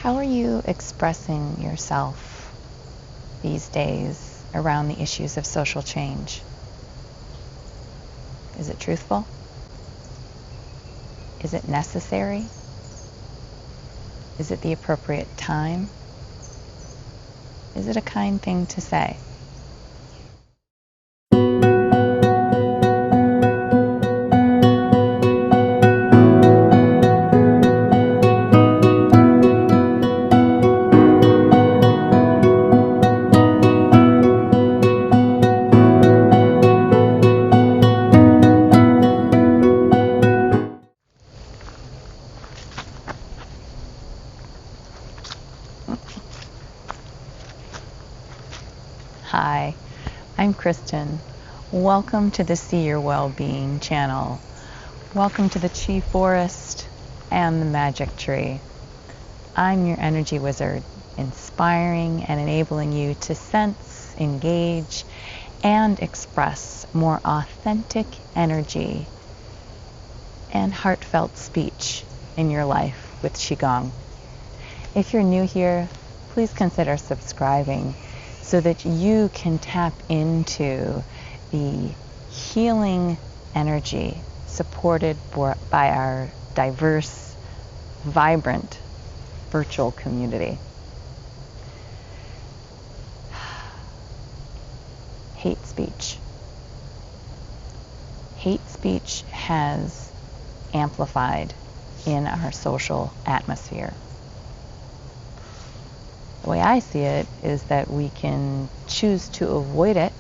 How are you expressing yourself these days around the issues of social change? Is it truthful? Is it necessary? Is it the appropriate time? Is it a kind thing to say? Hi, I'm Kristen. Welcome to the See Your Wellbeing channel. Welcome to the Qi Forest and the Magic Tree. I'm your energy wizard, inspiring and enabling you to sense, engage, and express more authentic energy and heartfelt speech in your life with Qigong. If you're new here, please consider subscribing so that you can tap into the healing energy supported by our diverse, vibrant virtual community. Hate speech. Hate speech has amplified in our social atmosphere. The way I see it is that we can choose to avoid it,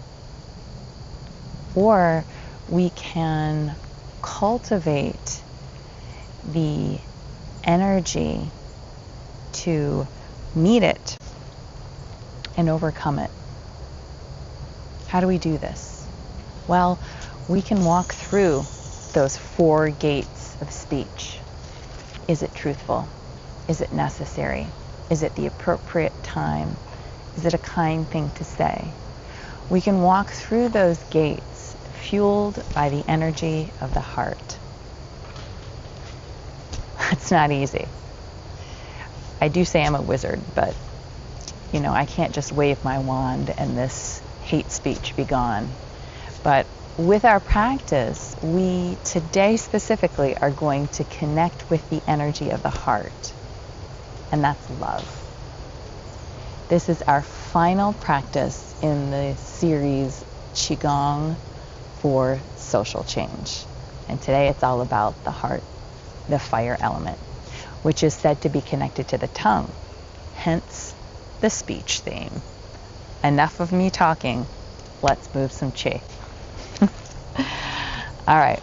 or we can cultivate the energy to meet it and overcome it. How do we do this? Well, we can walk through those 4 gates of speech. Is it truthful? Is it necessary? Is it the appropriate time? Is it a kind thing to say? We can walk through those gates fueled by the energy of the heart. It's not easy. I do say I'm a wizard, but I can't just wave my wand and this hate speech be gone. But with our practice, we today specifically are going to connect with the energy of the heart. And that's love. This is our final practice in the series Qigong for social change. And today it's all about the heart, the fire element, which is said to be connected to the tongue, hence the speech theme. Enough of me talking, let's move some Qi. All right,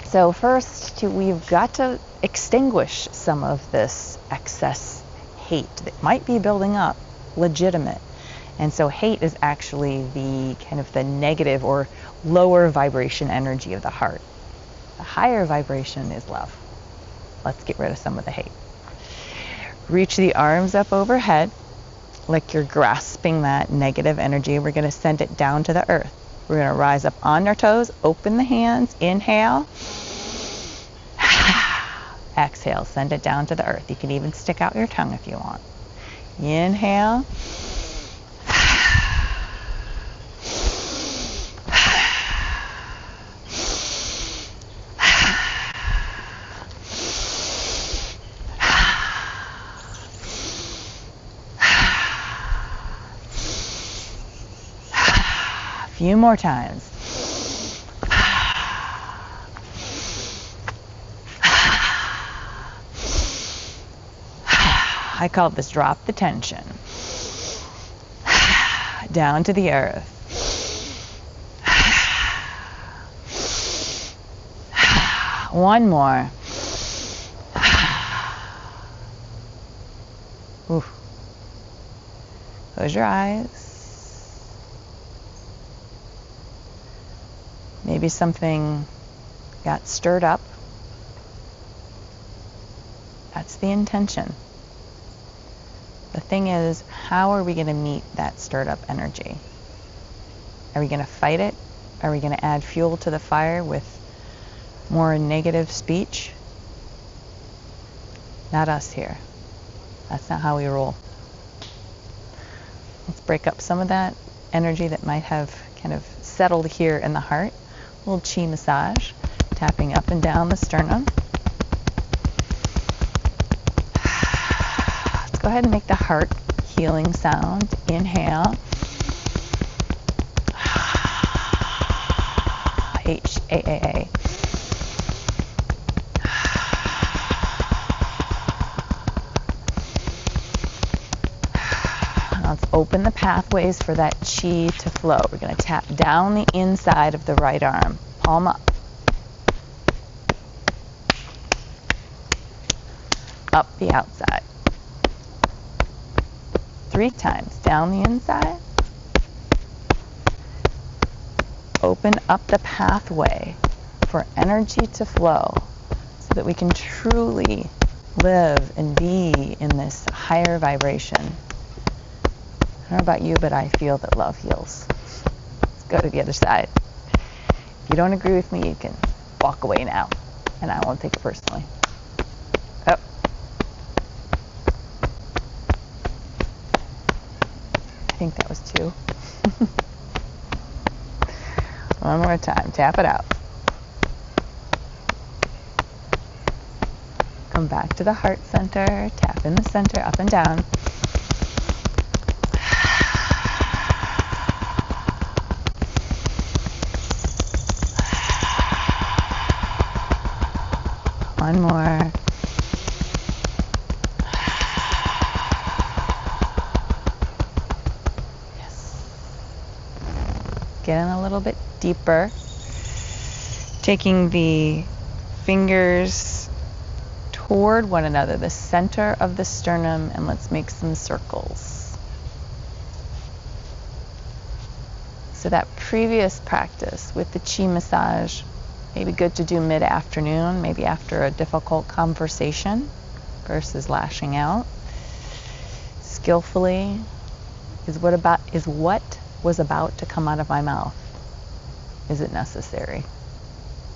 so first we've got to extinguish some of this excess hate that might be building up, legitimate. And so hate is actually the kind of the negative or lower vibration energy of the heart. The higher vibration is love. Let's get rid of some of the hate. Reach the arms up overhead like you're grasping that negative energy. We're going to send it down to the earth. We're going to rise up on our toes, open the hands, inhale. Exhale, send it down to the earth. You can even stick out your tongue if you want. Inhale. A few more times. I call this drop the tension. Down to the earth. One more. Ooh. Close your eyes. Maybe something got stirred up. That's the intention. The thing is, how are we going to meet that stirred up energy? Are we going to fight it? Are we going to add fuel to the fire with more negative speech? Not us here. That's not how we roll. Let's break up some of that energy that might have kind of settled here in the heart. A little Qi massage, tapping up and down the sternum. Let's go ahead and make the heart healing sound. Inhale. H-A-A-A. Let's open the pathways for that Qi to flow. We're going to tap down the inside of the right arm, palm up. Up the outside. 3 times. Down the inside. Open up the pathway for energy to flow so that we can truly live and be in this higher vibration. I don't know about you, but I feel that love heals. Let's go to the other side. If you don't agree with me, you can walk away now, and I won't take it personally. Oh. I think that was 2. One more time. Tap it out. Come back to the heart center. Tap in the center, up and down. One more. Yes. Get in a little bit deeper. Taking the fingers toward one another, the center of the sternum, and let's make some circles. So that previous practice with the Qi massage, maybe good to do mid-afternoon, maybe after a difficult conversation versus lashing out. Skillfully is what was about to come out of my mouth. Is it necessary?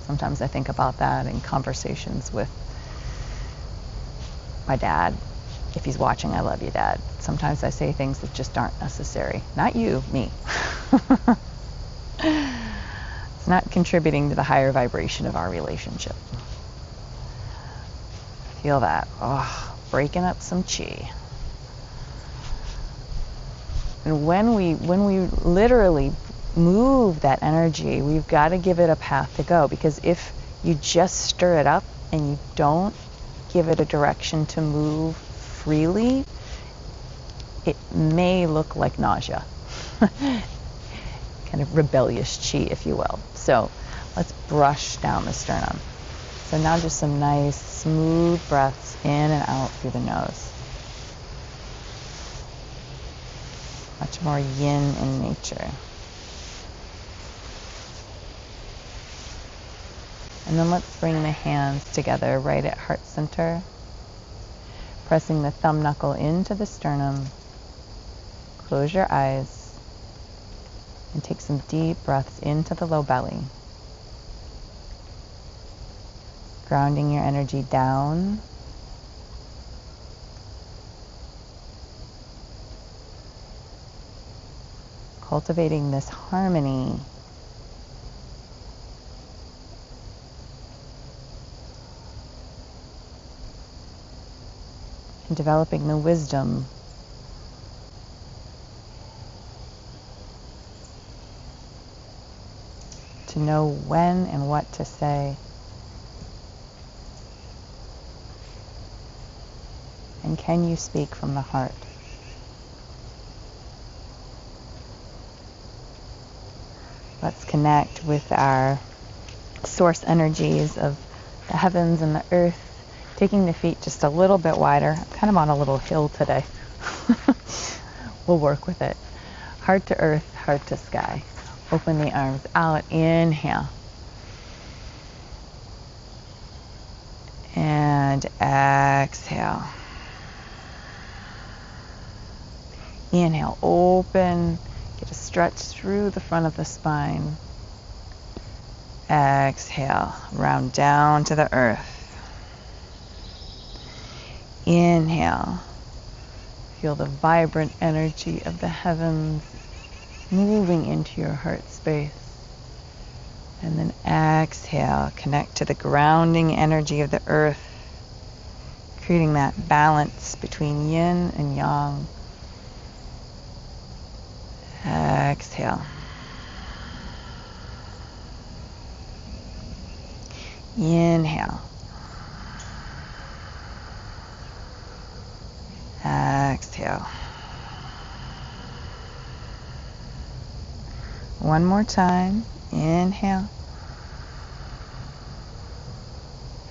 Sometimes I think about that in conversations with my dad. If he's watching, I love you, Dad. Sometimes I say things that just aren't necessary. Not you, me. It's not contributing to the higher vibration of our relationship. Feel that. Oh, breaking up some Qi. And when we literally move that energy, we've got to give it a path to go, because if you just stir it up and you don't give it a direction to move freely, it may look like nausea. Kind of rebellious Qi, if you will. So let's brush down the sternum. So now just some nice smooth breaths in and out through the nose. Much more yin in nature. And then let's bring the hands together right at heart center, pressing the thumb knuckle into the sternum. Close your eyes and take some deep breaths into the low belly. Grounding your energy down. Cultivating this harmony. And developing the wisdom to know when and what to say. And can you speak from the heart? Let's connect with our source energies of the heavens and the earth, taking the feet just a little bit wider. I'm kind of on a little hill today. We'll work with it. Heart to earth, heart to sky. Open the arms out. Inhale. And exhale. Inhale, open. Get a stretch through the front of the spine. Exhale, round down to the earth. Inhale, Feel the vibrant energy of the heavens moving into your heart space. And then exhale, connect to the grounding energy of the earth, creating that balance between yin and yang. Exhale. Inhale. Exhale. One more time. Inhale.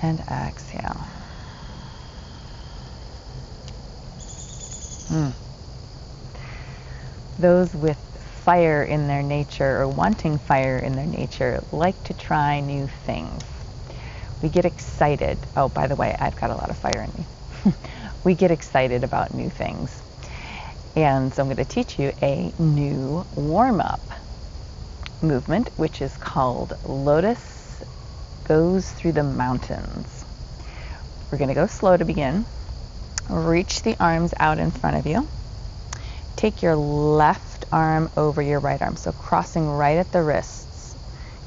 And exhale. Those with fire in their nature or wanting fire in their nature like to try new things. We get excited. Oh, by the way, I've got a lot of fire in me. We get excited about new things. And so I'm going to teach you a new warm-up movement, which is called Lotus Goes Through the Mountains. We're going to go slow to begin. Reach the arms out in front of you. Take your left arm over your right arm, so crossing right at the wrists,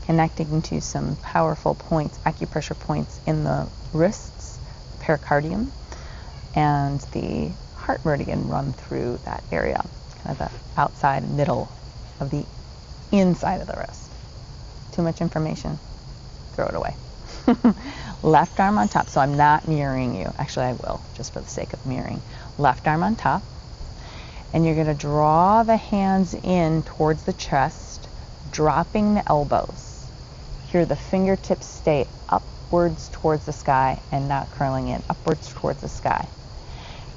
connecting to some powerful points, acupressure points in the wrists, pericardium, and the heart meridian run through that area, kind of the outside middle of the inside of the wrist. Too much information? Throw it away. Left arm on top, so I'm not mirroring you. Actually, I will, just for the sake of mirroring. Left arm on top, and you're going to draw the hands in towards the chest, dropping the elbows. Here, the fingertips stay upwards towards the sky and not curling in, upwards towards the sky.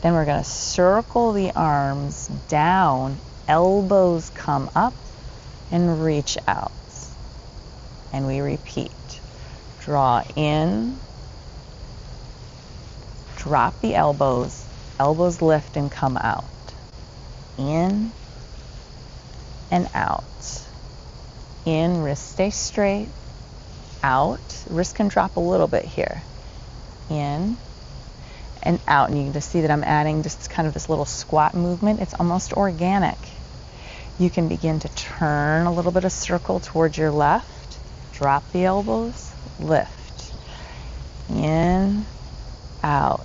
Then we're going to circle the arms down, elbows come up and reach out. And we repeat. Draw in, drop the elbows, elbows lift and come out. In and out. In, wrist stay straight. Out, wrist can drop a little bit here. In and out. And you can just see that I'm adding just kind of this little squat movement. It's almost organic. You can begin to turn a little bit of circle towards your left. Drop the elbows, lift. In, out.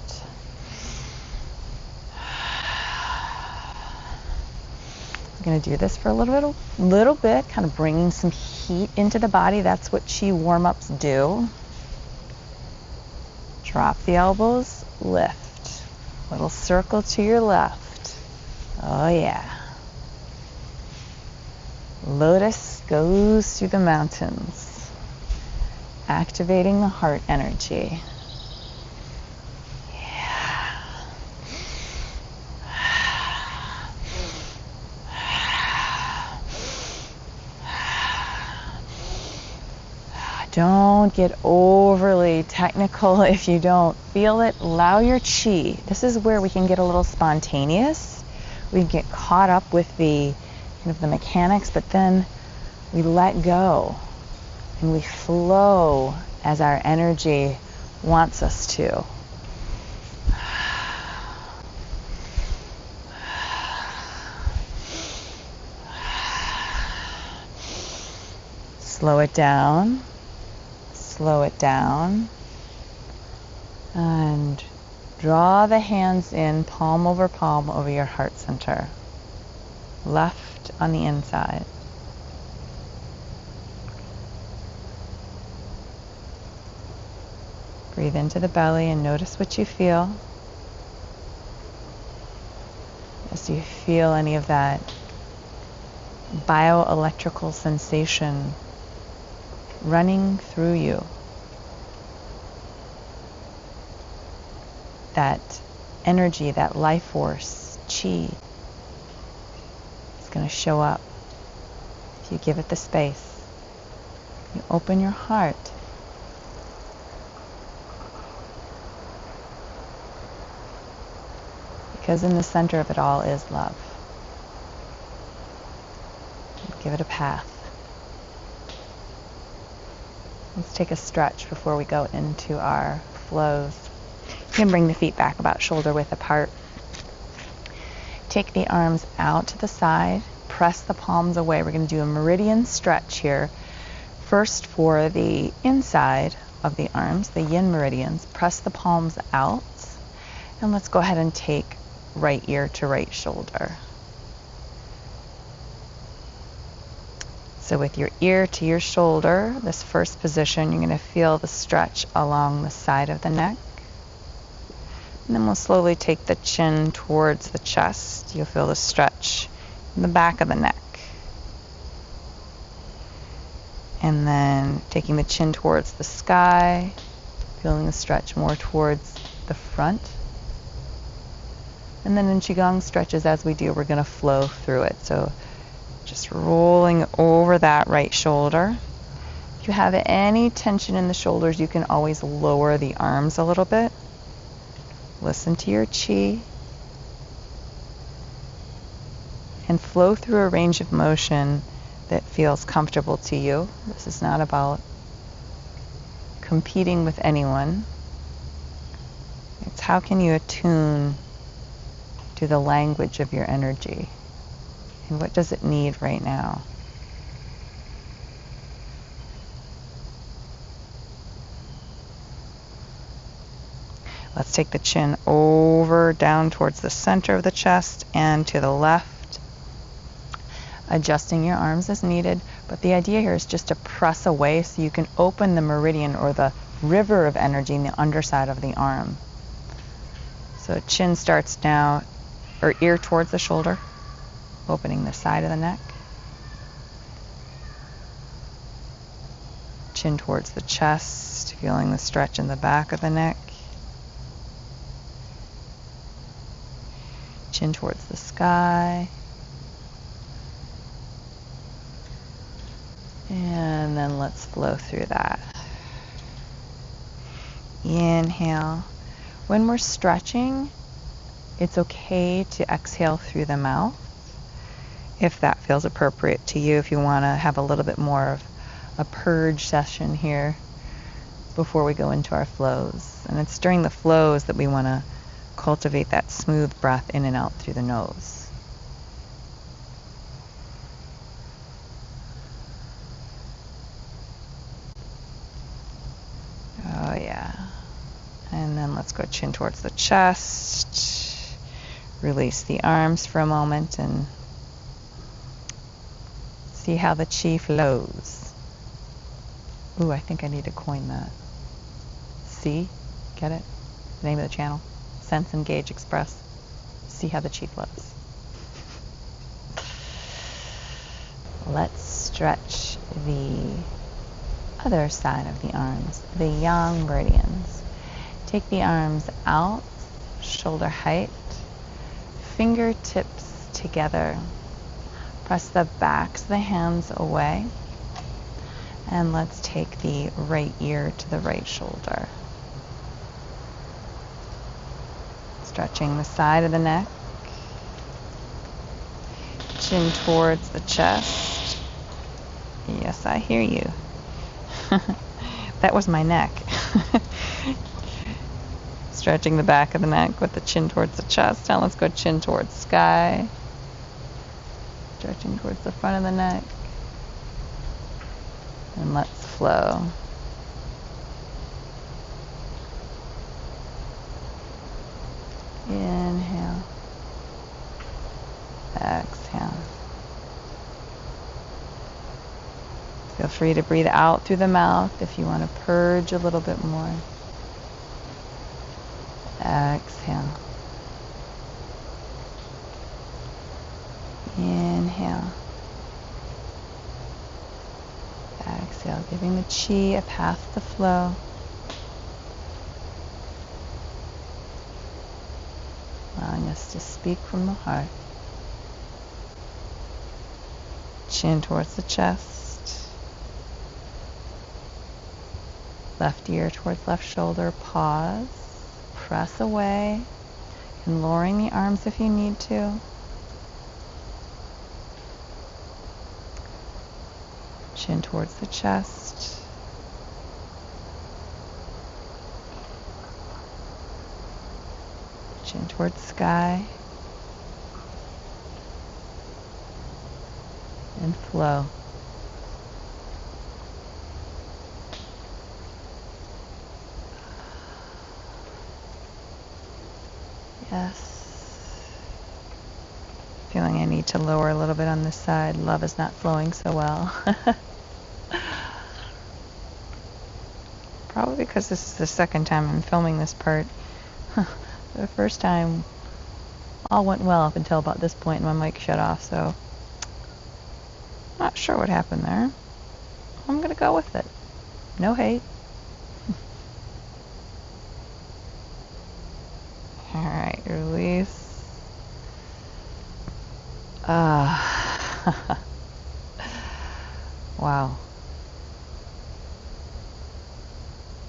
I'm going to do this for a little bit, kind of bringing some heat into the body. That's what Qi warm-ups do. Drop the elbows, lift. Little circle to your left. Oh yeah. Lotus goes through the mountains, activating the heart energy. Don't get overly technical if you don't feel it. Allow your Qi. This is where we can get a little spontaneous. We can get caught up with the kind of the mechanics, but then we let go and we flow as our energy wants us to. Slow it down. Slow it down. And draw the hands in, palm over your heart center. Left on the inside. Breathe into the belly and notice what you feel. As you feel any of that bioelectrical sensation running through you. That energy, that life force, Qi, is going to show up if you give it the space. You open your heart. Because in the center of it all is love. Give it a path. Let's take a stretch before we go into our flows. You can bring the feet back about shoulder width apart. Take the arms out to the side, press the palms away. We're going to do a meridian stretch here. First for the inside of the arms, the yin meridians, press the palms out, and let's go ahead and take right ear to right shoulder. So with your ear to your shoulder, this first position, you're going to feel the stretch along the side of the neck. And then we'll slowly take the chin towards the chest. You'll feel the stretch in the back of the neck. And then taking the chin towards the sky, feeling the stretch more towards the front. And then in Qigong stretches, as we do, we're going to flow through it. So just rolling over that right shoulder. If you have any tension in the shoulders, you can always lower the arms a little bit. Listen to your Qi. And flow through a range of motion that feels comfortable to you. This is not about competing with anyone. It's how can you attune to the language of your energy, and what does it need right now? Let's take the chin over, down towards the center of the chest and to the left, adjusting your arms as needed. But the idea here is just to press away so you can open the meridian or the river of energy in the underside of the arm. So chin starts now, or ear towards the shoulder, opening the side of the neck. Chin towards the chest, feeling the stretch in the back of the neck. Chin towards the sky. And then let's flow through that. Inhale. When we're stretching, it's okay to exhale through the mouth if that feels appropriate to you, if you want to have a little bit more of a purge session here before we go into our flows. And it's during the flows that we want to cultivate that smooth breath in and out through the nose. Oh yeah. And then let's go chin towards the chest. Release the arms for a moment and see how the Qi flows. Ooh, I think I need to coin that. See? Get it? The name of the channel. Sense, engage, express. See how the Qi flows. Let's stretch the other side of the arms, the yang meridians. Take the arms out, shoulder height, fingertips together. Press the backs of the hands away. And let's take the right ear to the right shoulder. Stretching the side of the neck. Chin towards the chest. Yes, I hear you. That was my neck. Stretching the back of the neck with the chin towards the chest. Now let's go chin towards sky. Stretching towards the front of the neck. And let's flow. Inhale. Exhale. Feel free to breathe out through the mouth if you want to purge a little bit more. Exhale. Inhale. Exhale, giving the Qi a path to flow. Allowing us to speak from the heart. Chin towards the chest. Left ear towards left shoulder. Pause. Press away. And lowering the arms if you need to. Chin towards the chest. Chin towards sky. and flow. Yes. Feeling I need to lower a little bit on this side. Love is not flowing so well. Probably because this is the second time I'm filming this part. The first time all went well up until about this point and my mic shut off, so not sure what happened there. I'm gonna go with it. No hate. Alright, release. Wow.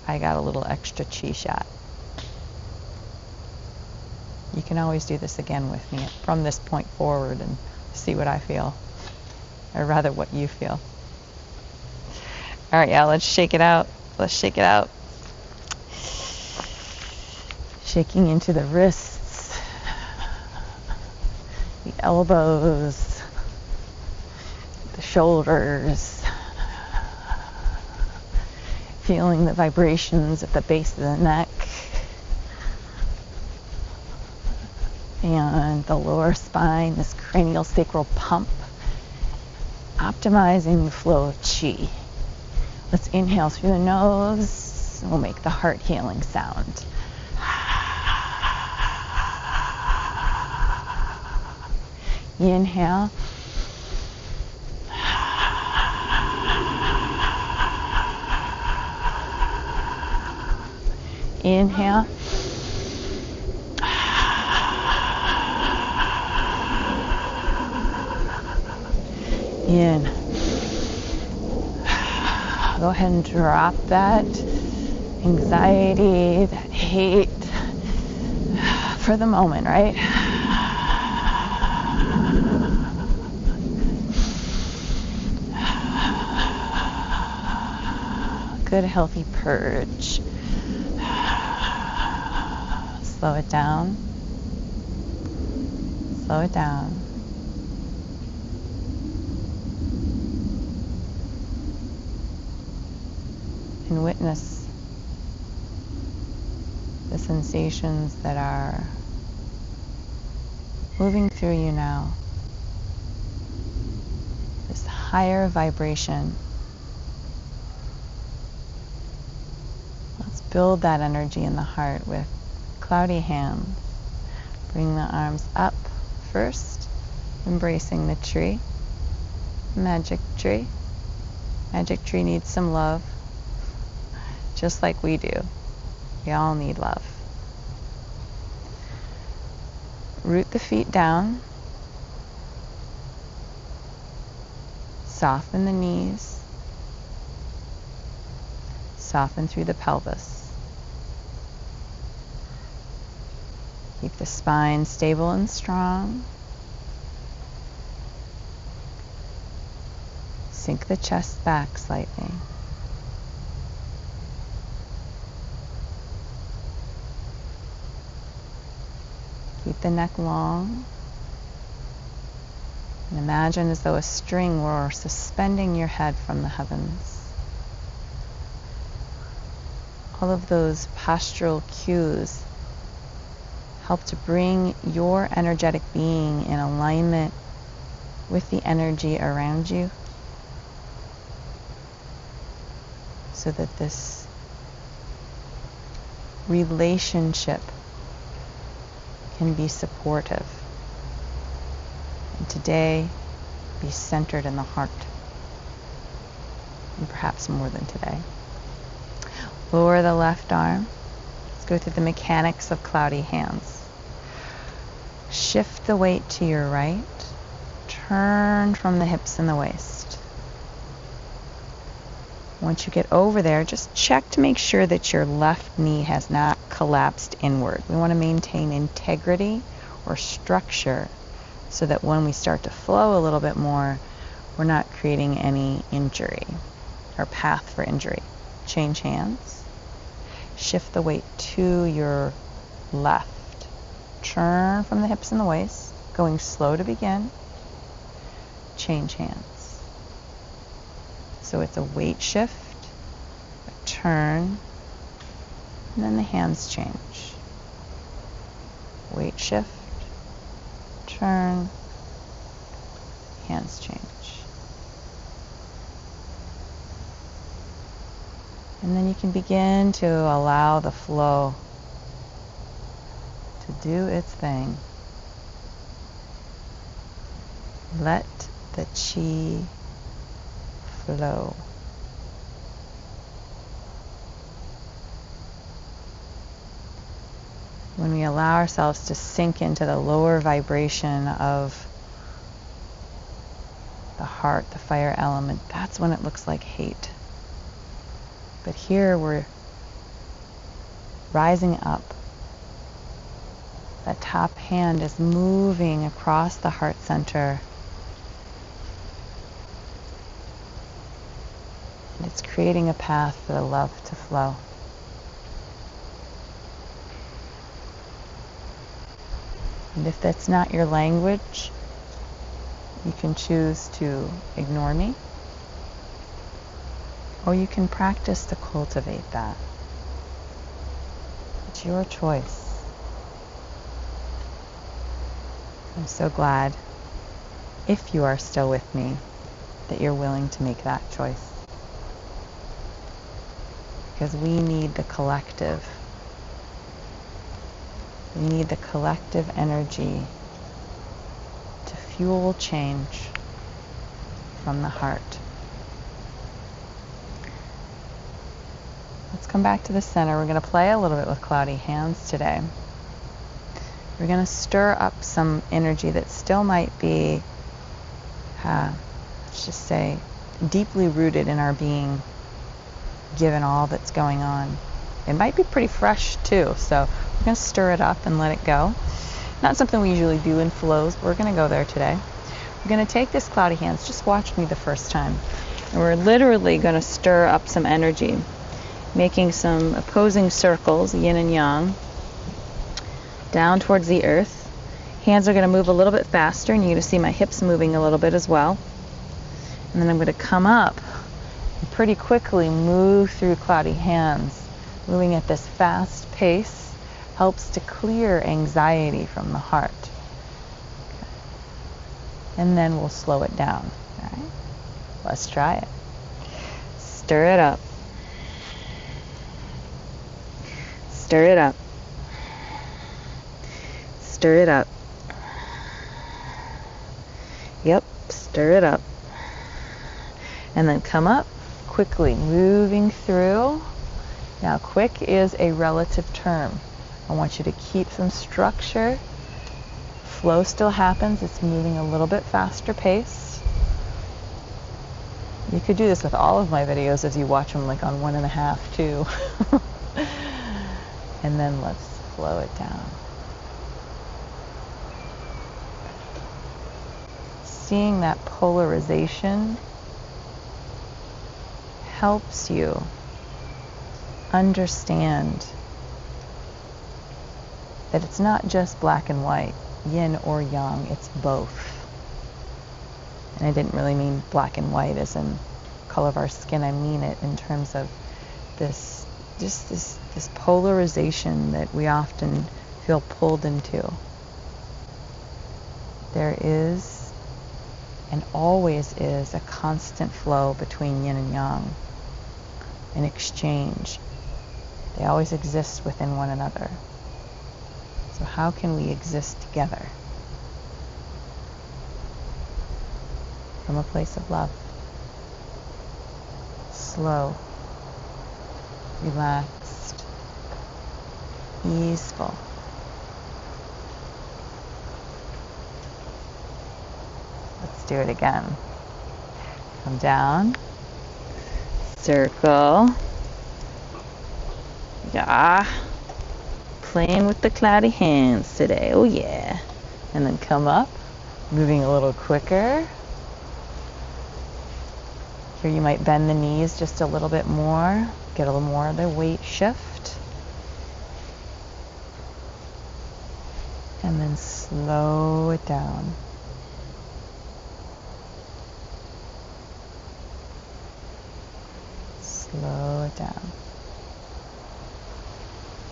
I got a little extra Qi shot. You can always do this again with me from this point forward and see what I feel. Or rather what you feel. Alright, yeah, let's shake it out. Let's shake it out. Shaking into the wrists, the elbows, the shoulders. Feeling the vibrations at the base of the neck and the lower spine, this cranial sacral pump, optimizing the flow of Qi. Let's inhale through the nose. We'll make the heart healing sound. Inhale. Inhale. In. Go ahead and drop that anxiety, that hate for the moment, right? Good healthy purge. Slow it down. Slow it down. And witness the sensations that are moving through you now. This higher vibration. Let's build that energy in the heart with cloudy hands. Bring the arms up first, embracing the tree. Magic tree. Magic tree needs some love, just like we do. We all need love. Root the feet down. Soften the knees. Soften through the pelvis. Keep the spine stable and strong. Sink the chest back slightly. Keep the neck long. And imagine as though a string were suspending your head from the heavens. All of those postural cues help to bring your energetic being in alignment with the energy around you, so that this relationship can be supportive. And today, be centered in the heart. And perhaps more than today. Lower the left arm. Let's go through the mechanics of cloudy hands. Shift the weight to your right. Turn from the hips and the waist. Once you get over there, just check to make sure that your left knee has not collapsed inward. We want to maintain integrity or structure so that when we start to flow a little bit more, we're not creating any injury or path for injury. Change hands. Shift the weight to your left. Turn from the hips and the waist, going slow to begin. Change hands. So it's a weight shift, a turn, and then the hands change. Weight shift, turn, hands change. And then you can begin to allow the flow to do its thing. Let the Qi flow. When we allow ourselves to sink into the lower vibration of the heart, the fire element, that's when it looks like hate. But here we're rising up. That top hand is moving across the heart center. And it's creating a path for the love to flow. And if that's not your language, you can choose to ignore me. Or you can practice to cultivate that. It's your choice. I'm so glad, if you are still with me, that you're willing to make that choice. Because we need the collective. We need the collective energy to fuel change from the heart. Let's come back to the center. We're going to play a little bit with cloudy hands today. We're going to stir up some energy that still might be, let's just say, deeply rooted in our being, given all that's going on. It might be pretty fresh too, so we're going to stir it up and let it go. Not something we usually do in flows, but we're going to go there today. We're going to take this cloudy hands, just watch me the first time, and we're literally going to stir up some energy, making some opposing circles, yin and yang, down towards the earth. Hands are going to move a little bit faster, and you're going to see my hips moving a little bit as well. And then I'm going to come up and pretty quickly move through cloudy hands. Moving at this fast pace helps to clear anxiety from the heart. Okay. And then we'll slow it down. All right? Let's try it. Stir it up. Stir it up. Stir it up. Yep, stir it up. And then come up quickly, moving through. Now, quick is a relative term. I want you to keep some structure. Flow still happens. It's moving a little bit faster pace. You could do this with all of my videos as you watch them like on 1.5, 2. And then let's slow it down. Seeing that polarization helps you understand that it's not just black and white, yin or yang, it's both. And I didn't really mean black and white as in color of our skin. I mean it in terms of this polarization that we often feel pulled into. There is and always is a constant flow between yin and yang, an exchange. They always exist within one another. So how can we exist together? From a place of love. Slow, relaxed, easeful. Let's do it again. Come down, circle. Yeah. Playing with the cloudy hands today. Oh yeah. And then come up, moving a little quicker. Here you might bend the knees just a little bit more. Get a little more of the weight shift. And then slow it down. slow it down.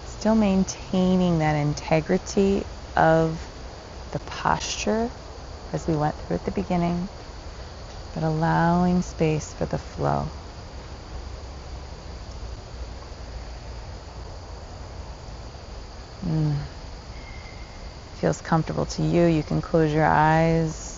Still maintaining that integrity of the posture as we went through at the beginning, but allowing space for the flow. Feels comfortable to you, you can close your eyes.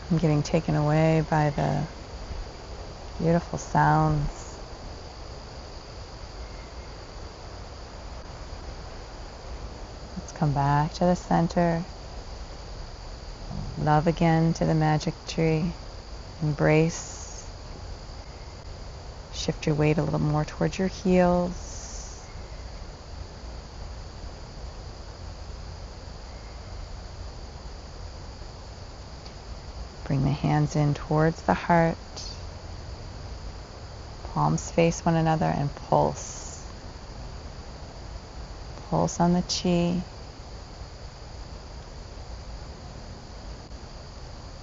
I'm getting taken away by the beautiful sounds. Let's come back to the center. Love again to the magic tree. Embrace. Shift your weight a little more towards your heels. Bring the hands in towards the heart. Palms face one another and pulse. Pulse on the Qi.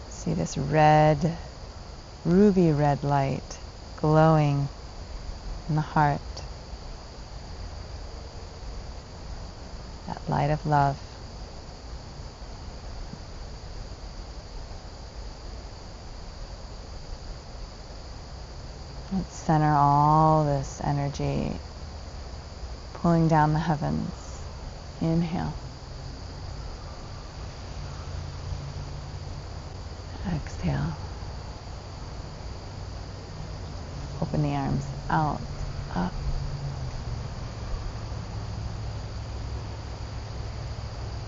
See this red, ruby red light glowing in the heart. That light of love. Let's center all this energy, pulling down the heavens. Inhale. Exhale. Open the arms out, up.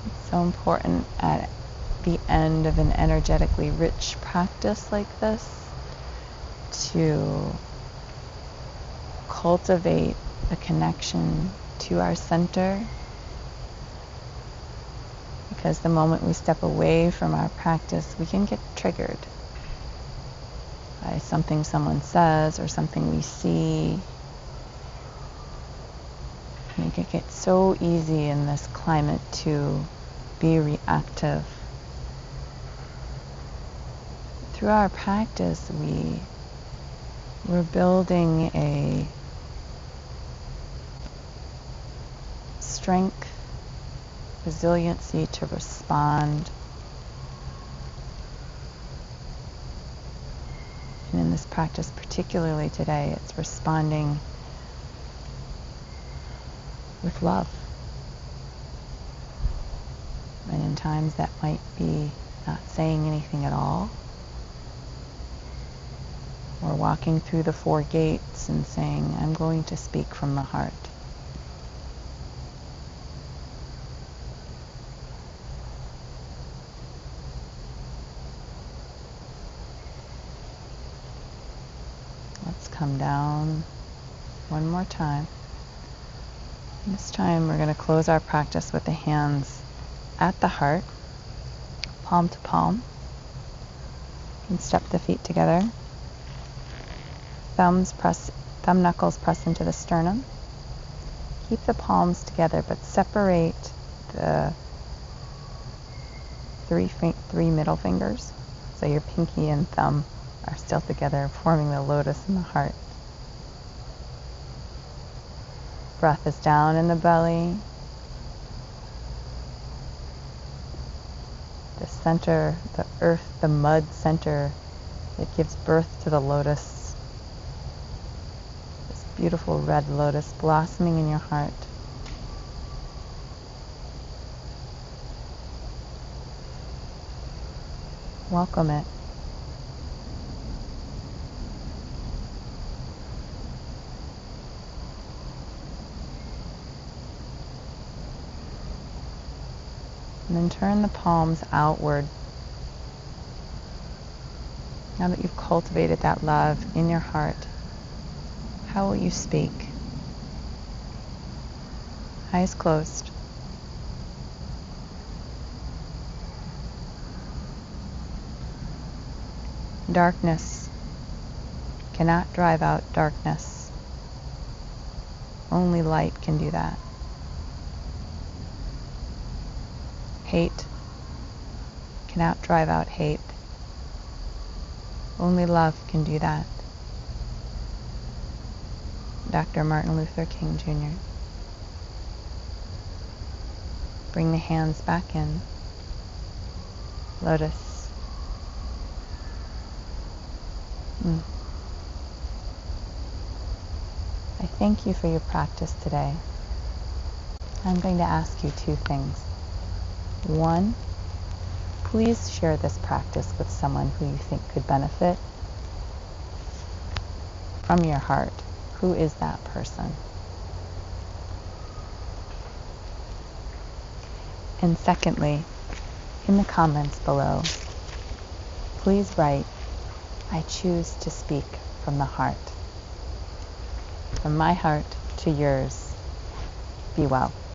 It's so important at the end of an energetically rich practice like this to cultivate a connection to our center, because the moment we step away from our practice, we can get triggered by something someone says or something we see. And it can get so easy in this climate to be reactive. Through our practice, we're building a strength, resiliency to respond. And in this practice, particularly today, it's responding with love. And in times that might be not saying anything at all, or walking through the 4 gates and saying, I'm going to speak from the heart. Let's come down one more time. This time we're going to close our practice with the hands at the heart, palm to palm. You can step the feet together. Thumb knuckles press into the sternum. Keep the palms together, but separate the three middle fingers. So your pinky and thumb are still together, forming the lotus in the heart. Breath is down in the belly. The center, the earth, the mud center that gives birth to the lotus. This beautiful red lotus blossoming in your heart. Welcome it. And then turn the palms outward. Now that you've cultivated that love in your heart, how will you speak? Eyes closed. Darkness cannot drive out darkness. Only light can do that. Hate cannot drive out hate. Only love can do that. Dr. Martin Luther King Jr. Bring the hands back in. Lotus. I thank you for your practice today. I'm going to ask you two things. One, please share this practice with someone who you think could benefit from your heart. Who is that person? And secondly, in the comments below, please write, I choose to speak from the heart. From my heart to yours, be well.